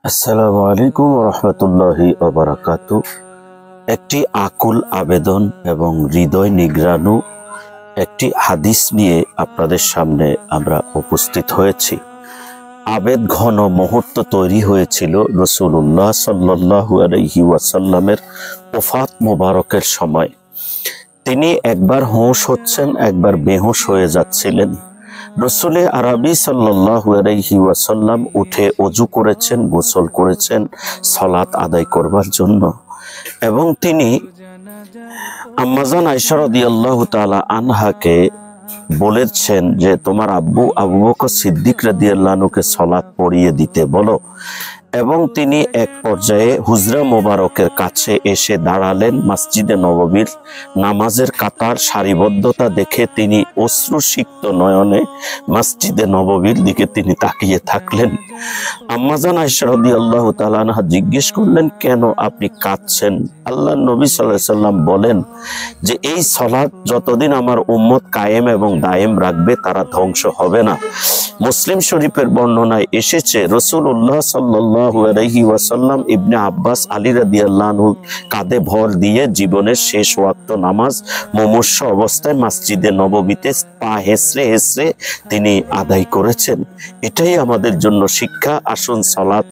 আসসালামু আলাইকুম রহমতুল্লাহি ওবারাকাতু। একটি আকুল আবেদন এবং হৃদয় নিগ্রাণু একটি হাদিস নিয়ে আপনাদের সামনে আমরা উপস্থিত হয়েছি। আবেদ ঘন মুহূর্ত তৈরি হয়েছিল রাসূলুল্লাহ সাল্লাল্লাহু আলাইহি ওয়াসাল্লামের ওফাত মোবারকের সময়। তিনি একবার হোঁশ হচ্ছেন, একবার বেহুশ হয়ে যাচ্ছিলেন। রসুলে আরবি সাল্লাল্লাহু আলাইহি ওয়াসাল্লাম উঠে ওযু করেছেন, গোসল করেছেন সালাত আদায় করবার জন্য, এবং তিনি আম্মাজান আয়েশা রাদিয়াল্লাহু তাআলা আনহাকে বলেছেন যে তোমার আব্বু আবু বকর সিদ্দিক রাদিয়াল্লাহু আনহুকে সালাত পড়িয়ে দিতে বলো। এবং তিনি এক পর্যায়ে হুজরা মোবারকের কাছে এসে দাঁড়ালেন। মসজিদে নববীর নামাজের কাতার সারিবদ্ধতা দেখে তিনি অশ্রুসিক্ত নয়নে মসজিদে নববীর দিকে তিনি তাকিয়ে থাকলেন। আম্মাজান আয়েশা রাদিয়াল্লাহু তাআলা আনহা জিজ্ঞেস করলেন, কেন আপনি কাঁদছেন? আল্লাহর নবী সাল্লাল্লাহু আলাইহি সাল্লাম বলেন যে এই সালাত যতদিন আমার উম্মত কায়েম এবং দায়েম রাখবে তারা ধ্বংস হবে না। মুসলিম শরীফের বর্ণনায় এসেছে রাসূলুল্লাহ সাল্লাল্লাহু আলাইহি ওয়াসাল্লাম ইবনে আব্বাস আলী রাদিয়াল্লাহু আনহু কাঁধে ভর দিয়ে জীবনের শেষ ওয়াক্ত নামাজ মুমূর্ষ অবস্থায় মসজিদে নববীতে পা হেসড়ে হেসড়ে তিনি আদায় করেছেন। এটাই আমাদের জন্য শিক্ষা। আসুন সালাত